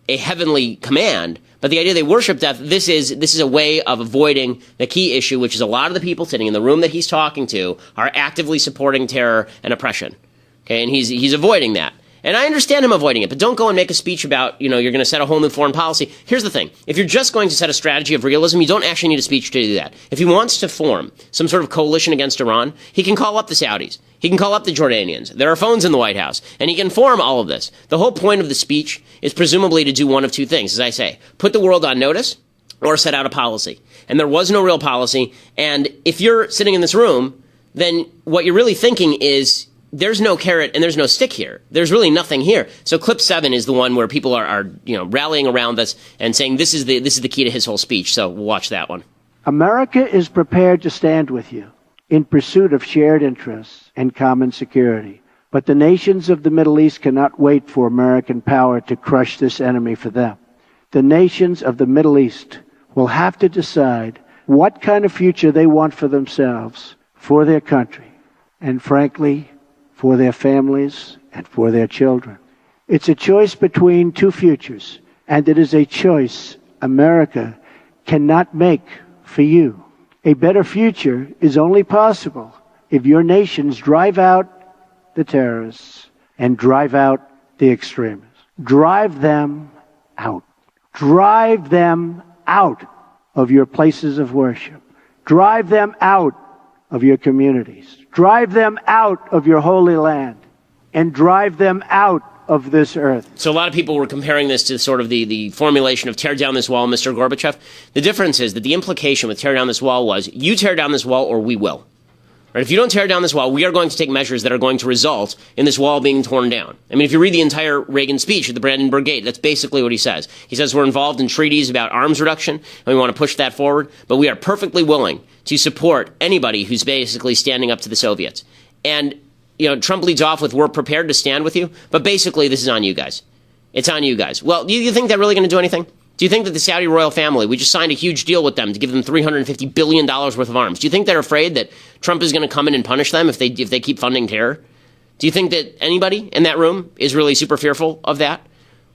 a heavenly command, but the idea they worship death, this is a way of avoiding the key issue, which is a lot of the people sitting in the room that he's talking to are actively supporting terror and oppression. Okay, and he's avoiding that. And I understand him avoiding it, but don't go and make a speech about, you're going to set a whole new foreign policy. Here's the thing. If you're just going to set a strategy of realism, you don't actually need a speech to do that. If he wants to form some sort of coalition against Iran, he can call up the Saudis. He can call up the Jordanians. There are phones in the White House, and he can form all of this. The whole point of the speech is presumably to do one of two things, as I say. Put the world on notice or set out a policy. And there was no real policy, and if you're sitting in this room, then what you're really thinking is, there's no carrot and there's no stick here. There's really nothing here. So clip 7 is the one where people are rallying around this and saying this is the key to his whole speech. So we'll watch that one.
America is prepared to stand with you in pursuit of shared interests and common security. But the nations of the Middle East cannot wait for American power to crush this enemy for them. The nations of the Middle East will have to decide what kind of future they want for themselves, for their country, and frankly, for their families and for their children. It's a choice between two futures, and it is a choice America cannot make for you. A better future is only possible if your nations drive out the terrorists and drive out the extremists. Drive them out. Drive them out of your places of worship. Drive them out of your communities. Drive them out of your holy land, and drive them out of this earth.
So a lot of people were comparing this to sort of the formulation of tear down this wall, Mr. Gorbachev. The difference is that the implication with tear down this wall was, you tear down this wall or we will. Right? If you don't tear down this wall, we are going to take measures that are going to result in this wall being torn down. I mean, if you read the entire Reagan speech at the Brandenburg Gate, that's basically what he says. He says we're involved in treaties about arms reduction, and we want to push that forward, but we are perfectly willing to support anybody who's basically standing up to the Soviets. And, Trump leads off with, we're prepared to stand with you, but basically this is on you guys. It's on you guys. Well, do you think they're really going to do anything? Do you think that the Saudi royal family, we just signed a huge deal with them to give them $350 billion worth of arms. Do you think they're afraid that Trump is going to come in and punish them if they keep funding terror? Do you think that anybody in that room is really super fearful of that?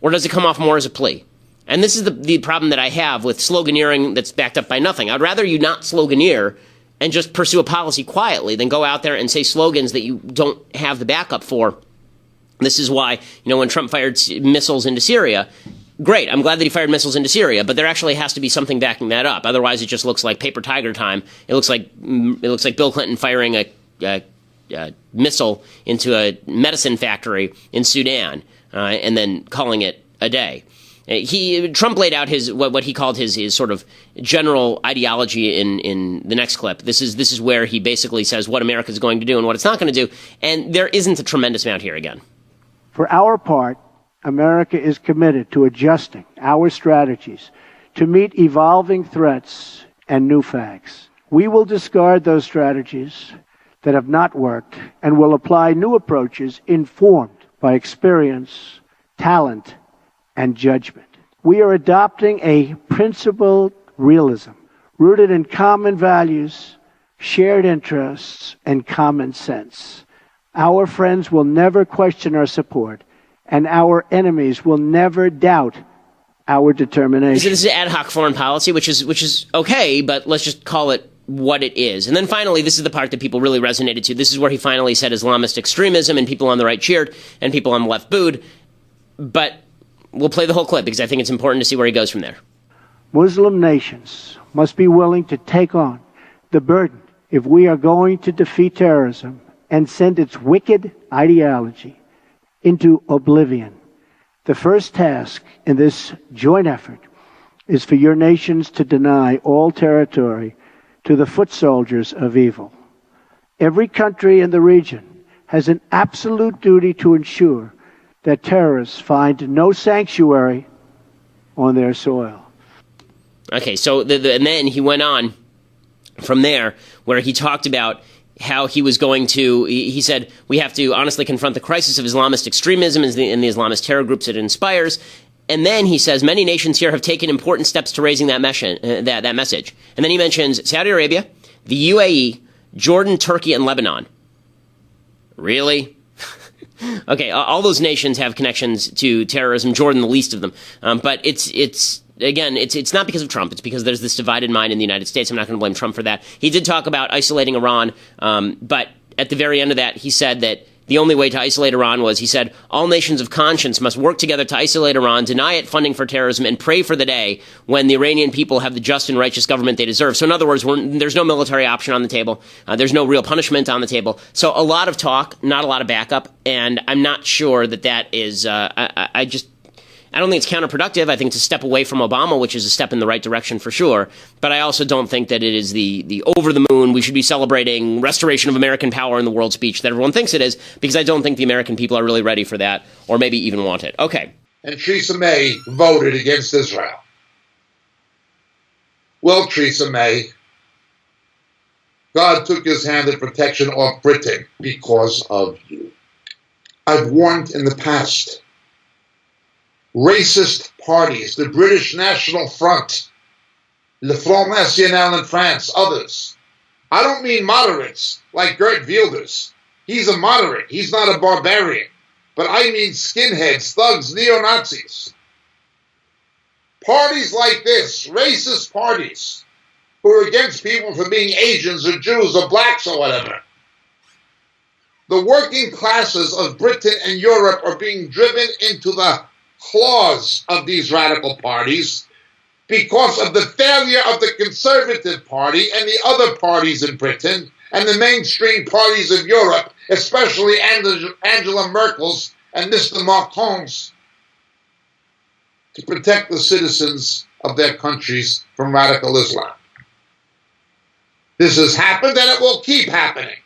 Or does it come off more as a plea? And this is the problem that I have with sloganeering that's backed up by nothing. I'd rather you not sloganeer and just pursue a policy quietly than go out there and say slogans that you don't have the backup for. This is why, when Trump fired missiles into Syria, great. I'm glad that he fired missiles into Syria, but there actually has to be something backing that up. Otherwise, it just looks like paper tiger time. It looks like Bill Clinton firing a missile into a medicine factory in Sudan and then calling it a day. Trump laid out his what he called his sort of general ideology in the next clip. This is where he basically says what America is going to do and what it's not going to do, and there isn't a tremendous amount here again.
For our part, America is committed to adjusting our strategies to meet evolving threats and new facts. We will discard those strategies that have not worked and will apply new approaches informed by experience, talent, and judgment. We are adopting a principled realism rooted in common values, shared interests, and common sense. Our friends will never question our support, and our enemies will never doubt our determination.
So this is ad hoc foreign policy, which is okay, but let's just call it what it is. And then finally, this is the part that people really resonated to. This is where he finally said Islamist extremism, and people on the right cheered, and people on the left booed. But we'll play the whole clip because I think it's important to see where he goes from there.
Muslim nations must be willing to take on the burden if we are going to defeat terrorism and send its wicked ideology into oblivion. The first task in this joint effort is for your nations to deny all territory to the foot soldiers of evil. Every country in the region has an absolute duty to ensure that terrorists find no sanctuary on their soil.
Okay, so and then he went on from there where he talked about how he was going to, he said, we have to honestly confront the crisis of Islamist extremism and the Islamist terror groups it inspires. And then he says many nations here have taken important steps to raising that message. And then he mentions Saudi Arabia, the UAE, Jordan, Turkey, and Lebanon. Really? Okay, all those nations have connections to terrorism, Jordan the least of them. But it's not because of Trump. It's because there's this divided mind in the United States. I'm not going to blame Trump for that. He did talk about isolating Iran, but at the very end of that, he said that the only way to isolate Iran was, he said, all nations of conscience must work together to isolate Iran, deny it funding for terrorism, and pray for the day when the Iranian people have the just and righteous government they deserve. So in other words, there's no military option on the table. There's no real punishment on the table. So a lot of talk, not a lot of backup, and I'm not sure that is, I don't think it's counterproductive. I think it's a step away from Obama, which is a step in the right direction for sure. But I also don't think that it is the over the moon, we should be celebrating restoration of American power in the world speech that everyone thinks it is, because I don't think the American people are really ready for that or maybe even want it. Okay.
And Theresa May voted against Israel. Well, Theresa May, God took his hand of protection off Britain because of you. I've warned in the past. Racist parties, the British National Front, Le Front National in France, others. I don't mean moderates like Geert Wilders. He's a moderate. He's not a barbarian. But I mean skinheads, thugs, neo-Nazis. Parties like this, racist parties, who are against people for being Asians or Jews or blacks or whatever. The working classes of Britain and Europe are being driven into the claws of these radical parties because of the failure of the Conservative Party and the other parties in Britain and the mainstream parties of Europe, especially Angela Merkel's and Mr. Macron's, to protect the citizens of their countries from radical Islam. This has happened and it will keep happening.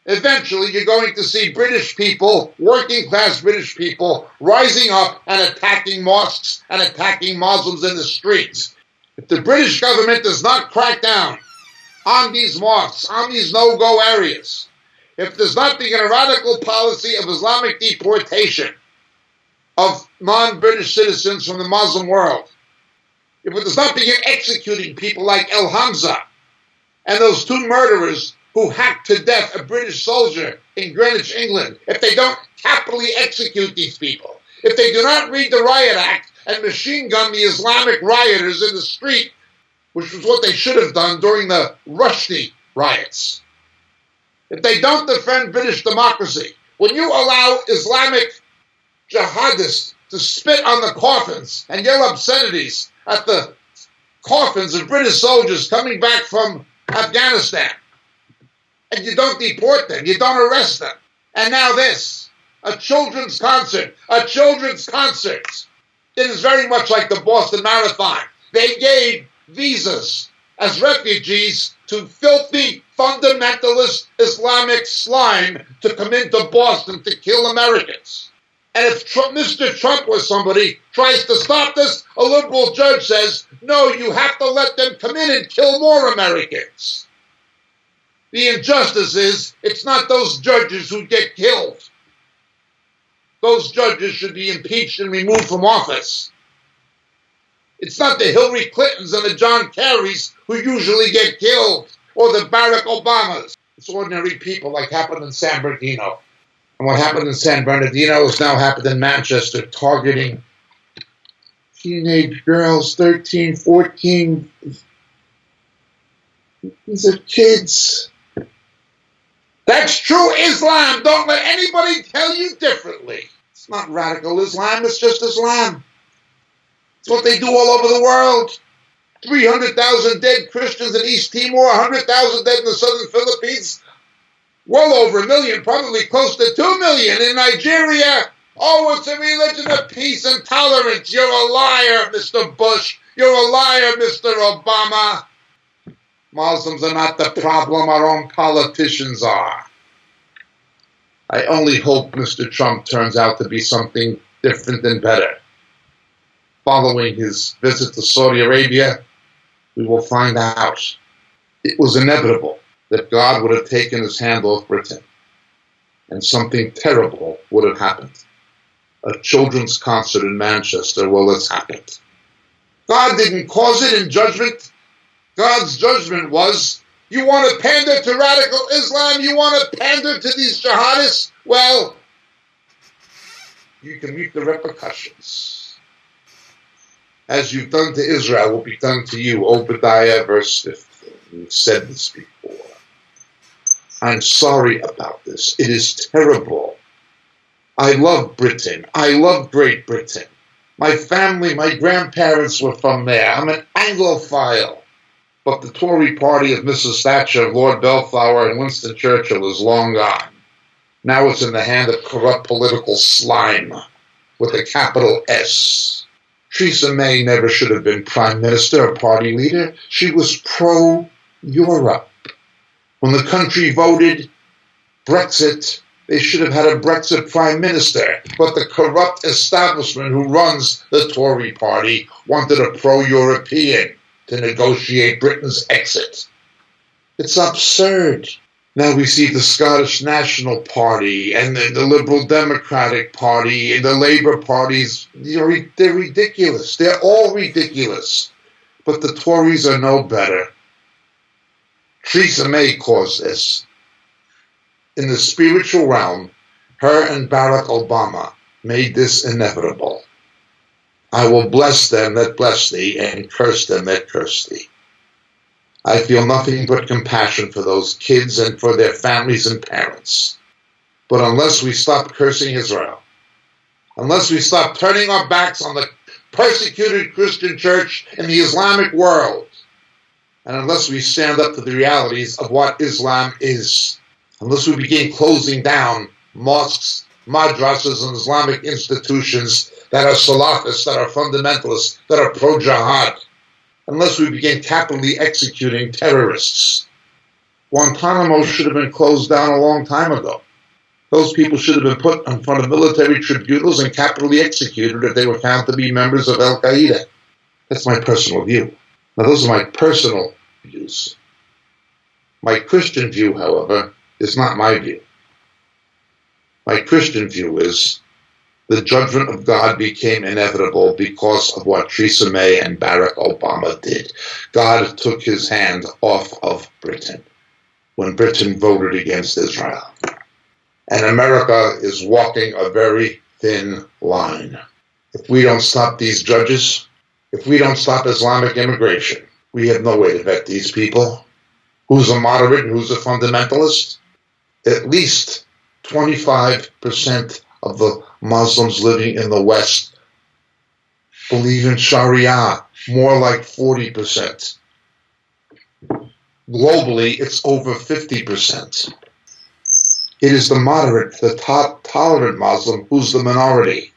Eventually, you're going to see British people, working-class British people, rising up and attacking mosques and attacking Muslims in the streets. If the British government does not crack down on these mosques, on these no-go areas, if there's not begin a radical policy of Islamic deportation of non-British citizens from the Muslim world, if it does not begin executing people like El Hamza and those two murderers who hacked to death a British soldier in Greenwich, England, if they don't capitally execute these people, if they do not read the Riot Act and machine gun the Islamic rioters in the street, which was what they should have done during the Rushdie riots, if they don't defend British democracy, when you allow Islamic jihadists to spit on the coffins and yell obscenities at the coffins of British soldiers coming back from Afghanistan. And you don't deport them, you don't arrest them. And now this, a children's concert. It is very much like the Boston Marathon. They gave visas as refugees to filthy, fundamentalist Islamic slime to come into Boston to kill Americans. And if Mr. Trump or somebody tries to stop this, a liberal judge says, no, you have to let them come in and kill more Americans. The injustice is, it's not those judges who get killed. Those judges should be impeached and removed from office. It's not the Hillary Clintons and the John Kerrys who usually get killed, or the Barack Obamas. It's ordinary people like happened in San Bernardino. And what happened in San Bernardino has now happened in Manchester, targeting teenage girls, 13, 14. These are kids. That's true Islam. Don't let anybody tell you differently. It's not radical Islam, it's just Islam. It's what they do all over the world. 300,000 dead Christians in East Timor, 100,000 dead in the southern Philippines, well over 1 million, probably close to 2 million in Nigeria. Oh, it's a religion of peace and tolerance. You're a liar, Mr. Bush. You're a liar, Mr. Obama. Muslims are not the problem, our own politicians are. I only hope Mr. Trump turns out to be something different and better. Following his visit to Saudi Arabia, we will find out. It was inevitable that God would have taken his hand off Britain, and something terrible would have happened. A children's concert in Manchester, well, it's happened. God didn't cause it in judgment. God's judgment was, you want to pander to radical Islam? You want to pander to these jihadists? Well, you can reap the repercussions. As you've done to Israel will be done to you. Obadiah verse 15. We've said this before. I'm sorry about this. It is terrible. I love Britain. I love Great Britain. My family, my grandparents were from there. I'm an Anglophile. But the Tory party of Mrs. Thatcher, Lord Bellflower, and Winston Churchill is long gone. Now it's in the hand of corrupt political slime with a capital S. Theresa May never should have been prime minister or party leader. She was pro-Europe. When the country voted Brexit, they should have had a Brexit prime minister. But the corrupt establishment who runs the Tory party wanted a pro-European to negotiate Britain's exit. It's absurd. Now we see the Scottish National Party and the Liberal Democratic Party and the Labour parties. They're ridiculous. They're all ridiculous. But the Tories are no better. Theresa May caused this. In the spiritual realm, her and Barack Obama made this inevitable. I will bless them that bless thee, and curse them that curse thee. I feel nothing but compassion for those kids and for their families and parents. But unless we stop cursing Israel, unless we stop turning our backs on the persecuted Christian church in the Islamic world, and unless we stand up to the realities of what Islam is, unless we begin closing down mosques, madrasas, and Islamic institutions that are Salafists, that are fundamentalists, that are pro-jihad, unless we begin capitally executing terrorists. Guantanamo should have been closed down a long time ago. Those people should have been put in front of military tribunals and capitally executed if they were found to be members of Al-Qaeda. That's my personal view. Now, those are my personal views. My Christian view, however, is not my view. My Christian view is the judgment of God became inevitable because of what Theresa May and Barack Obama did. God took his hand off of Britain when Britain voted against Israel. And America is walking a very thin line. If we don't stop these judges, if we don't stop Islamic immigration, we have no way to vet these people. Who's a moderate and who's a fundamentalist? At least 25% of the Muslims living in the West believe in Sharia, more like 40%. Globally, it's over 50%. It is the moderate, the tolerant Muslim who's the minority.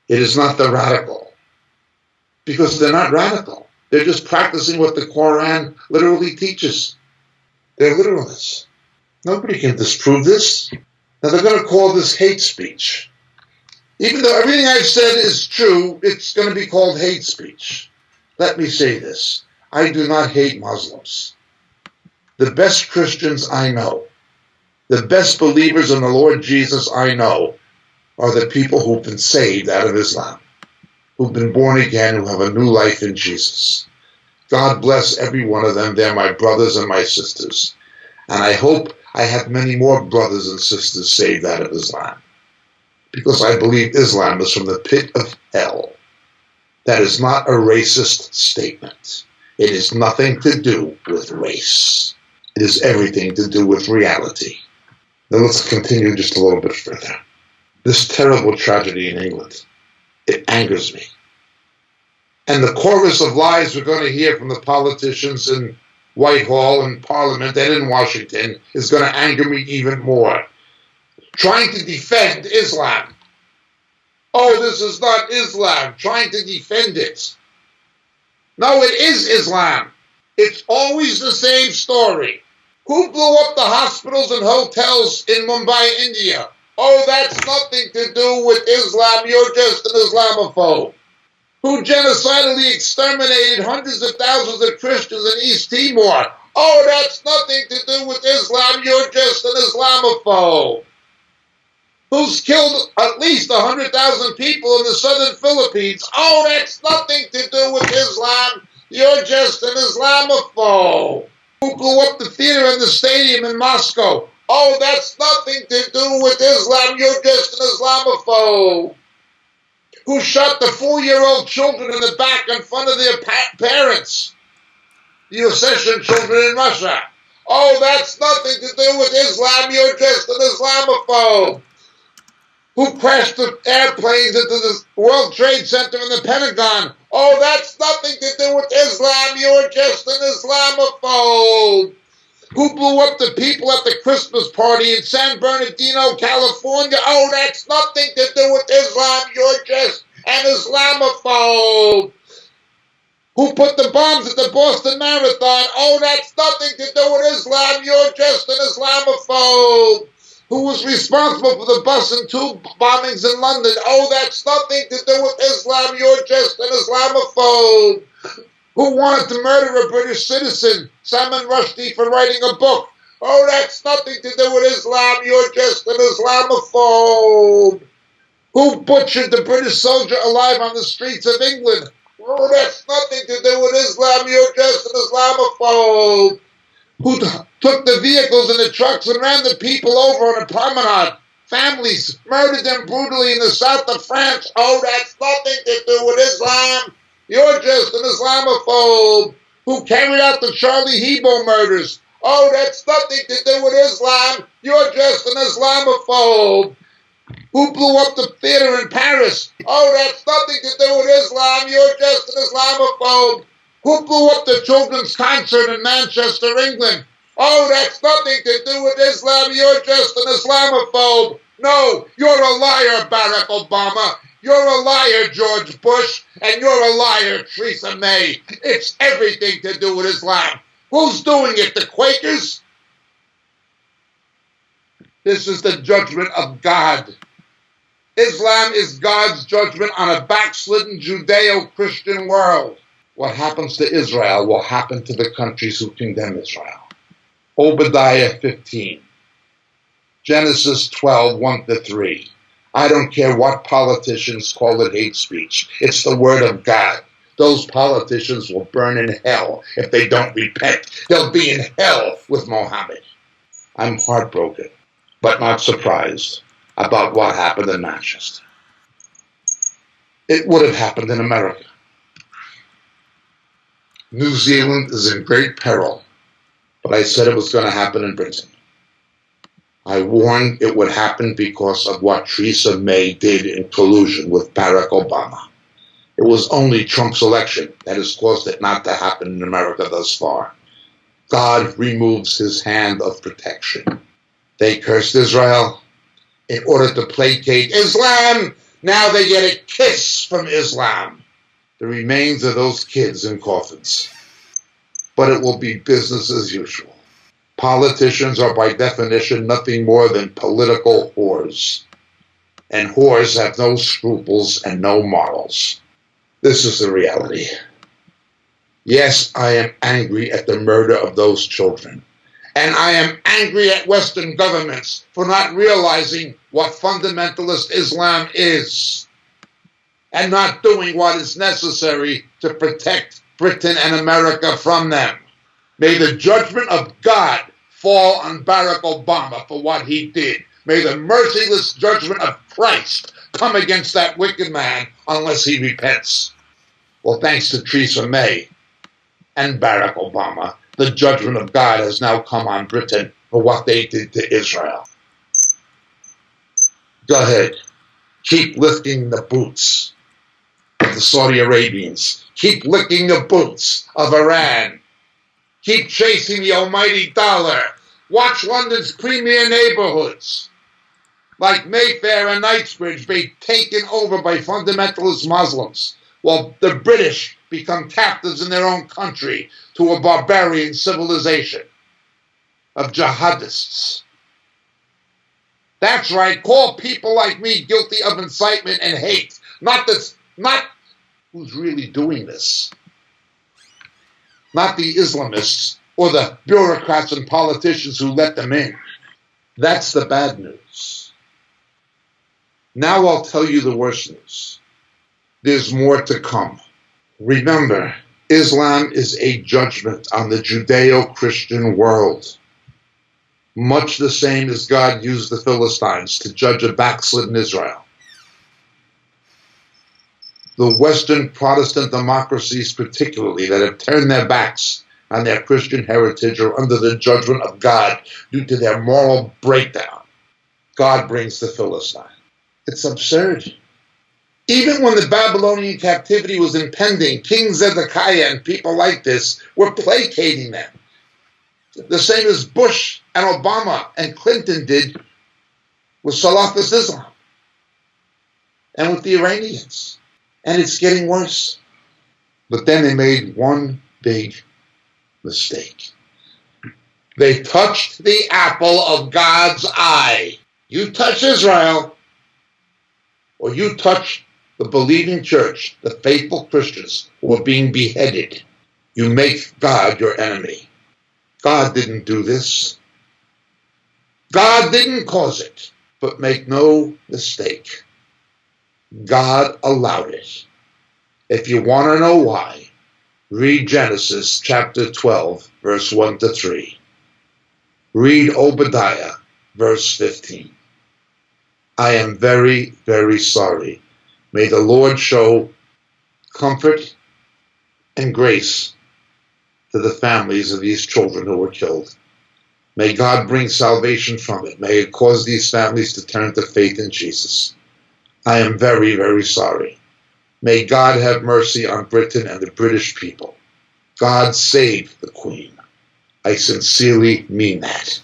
It is not the radical. Because they're not radical. They're just practicing what the Quran literally teaches. They're literalists. Nobody can disprove this. Now they're going to call this hate speech. Even though everything I've said is true, it's going to be called hate speech. Let me say this. I do not hate Muslims. The best Christians I know, the best believers in the Lord Jesus I know, are the people who've been saved out of Islam, who've been born again, who have a new life in Jesus. God bless every one of them. They're my brothers and my sisters. And I hope I have many more brothers and sisters saved out of Islam, because I believe Islam is from the pit of hell. That is not a racist statement. It has nothing to do with race. It is everything to do with reality. Now let's continue just a little bit further. This terrible tragedy in England, it angers me. And the chorus of lies we're going to hear from the politicians in Whitehall and Parliament and in Washington is going to anger me even more. Trying to defend Islam. Oh, this is not Islam. Trying to defend it. No, it is Islam. It's always the same story. Who blew up the hospitals and hotels in Mumbai, India? Oh, that's nothing to do with Islam. You're just an Islamophobe. Who genocidally exterminated hundreds of thousands of Christians in East Timor? Oh, that's nothing to do with Islam. You're just an Islamophobe. Who's killed at least 100,000 people in the southern Philippines? Oh, that's nothing to do with Islam. You're just an Islamophobe. Who blew up the theater and the stadium in Moscow? Oh, that's nothing to do with Islam. You're just an Islamophobe. Who shot the 4-year-old children in the back in front of their parents? The Ossetian children in Russia. Oh, that's nothing to do with Islam. You're just an Islamophobe. Who crashed the airplanes into the World Trade Center and the Pentagon? Oh, that's nothing to do with Islam. You're just an Islamophobe. Who blew up the people at the Christmas party in San Bernardino, California? Oh, that's nothing to do with Islam. You're just an Islamophobe. Who put the bombs at the Boston Marathon? Oh, that's nothing to do with Islam. You're just an Islamophobe. Who was responsible for the bus and tube bombings in London? Oh, that's nothing to do with Islam. You're just an Islamophobe. Who wanted to murder a British citizen, Salman Rushdie, for writing a book? Oh, that's nothing to do with Islam. You're just an Islamophobe. Who butchered the British soldier alive on the streets of England? Oh, that's nothing to do with Islam. You're just an Islamophobe. Who took the vehicles and the trucks and ran the people over on a promenade? Families, murdered them brutally in the south of France. Oh, that's nothing to do with Islam. You're just an Islamophobe. Who carried out the Charlie Hebdo murders? Oh, that's nothing to do with Islam. You're just an Islamophobe. Who blew up the theater in Paris? Oh, that's nothing to do with Islam. You're just an Islamophobe. Who blew up the children's concert in Manchester, England? Oh, that's nothing to do with Islam. You're just an Islamophobe. No, you're a liar, Barack Obama. You're a liar, George Bush. And you're a liar, Theresa May. It's everything to do with Islam. Who's doing it? The Quakers? This is the judgment of God. Islam is God's judgment on a backslidden Judeo-Christian world. What happens to Israel will happen to the countries who condemn Israel. Obadiah 15. Genesis 12, 1-3. I don't care what politicians call it hate speech. It's the word of God. Those politicians will burn in hell if they don't repent. They'll be in hell with Mohammed. I'm heartbroken, but not surprised about what happened in Manchester. It would have happened in America. New Zealand is in great peril, but I said it was going to happen in Britain. I warned it would happen because of what Theresa May did in collusion with Barack Obama. It was only Trump's election that has caused it not to happen in America thus far. God removes his hand of protection. They cursed Israel in order to placate Islam. Now they get a kiss from Islam. The remains of those kids in coffins. But it will be business as usual. Politicians are by definition nothing more than political whores. And whores have no scruples and no morals. This is the reality. Yes, I am angry at the murder of those children. And I am angry at Western governments for not realizing what fundamentalist Islam is and not doing what is necessary to protect Britain and America from them. May the judgment of God fall on Barack Obama for what he did. May the merciless judgment of Christ come against that wicked man unless he repents. Well, thanks to Theresa May and Barack Obama, the judgment of God has now come on Britain for what they did to Israel. Go ahead. Keep lifting the boots of the Saudi Arabians. Keep licking the boots of Iran. Keep chasing the almighty dollar. Watch London's premier neighborhoods, like Mayfair and Knightsbridge, be taken over by fundamentalist Muslims, while the British become captives in their own country to a barbarian civilization of jihadists. That's right, call people like me guilty of incitement and hate. Not who's really doing this. Not the Islamists or the bureaucrats and politicians who let them in. That's the bad news. Now I'll tell you the worst news. There's more to come. Remember, Islam is a judgment on the Judeo-Christian world. Much the same as God used the Philistines to judge a backslidden Israel. The Western Protestant democracies particularly that have turned their backs on their Christian heritage are under the judgment of God due to their moral breakdown. God brings the Philistine. It's absurd. Even when the Babylonian captivity was impending, King Zedekiah and people like this were placating them. The same as Bush and Obama and Clinton did with Salafist Islam and with the Iranians. And it's getting worse. But then they made one big mistake. They touched the apple of God's eye. You touch Israel, or you touch the believing church, the faithful Christians who are being beheaded, you make God your enemy. God didn't do this. God didn't cause it. But make no mistake, God allowed it. If you want to know why, read Genesis chapter 12, verse 1 to 3. Read Obadiah, verse 15. I am very, very sorry. May the Lord show comfort and grace to the families of these children who were killed. May God bring salvation from it. May it cause these families to turn to faith in Jesus. I am very, very sorry. May God have mercy on Britain and the British people. God save the Queen. I sincerely mean that.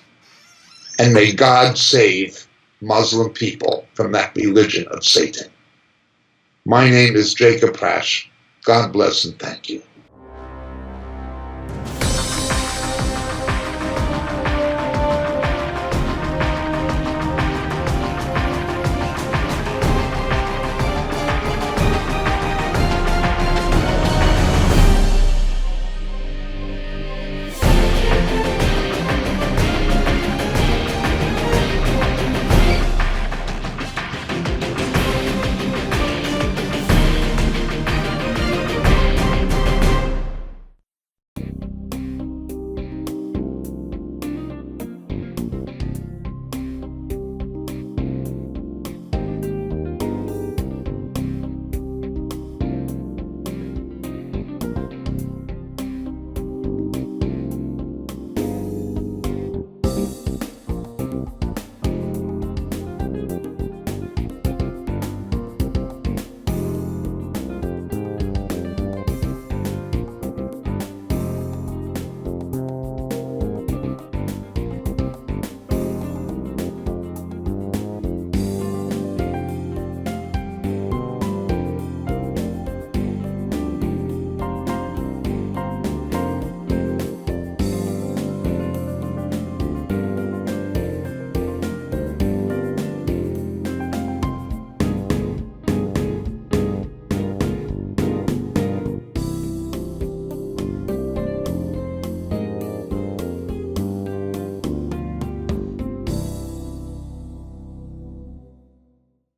And may God save Muslim people from that religion of Satan. My name is Jacob Prasch. God bless and thank you.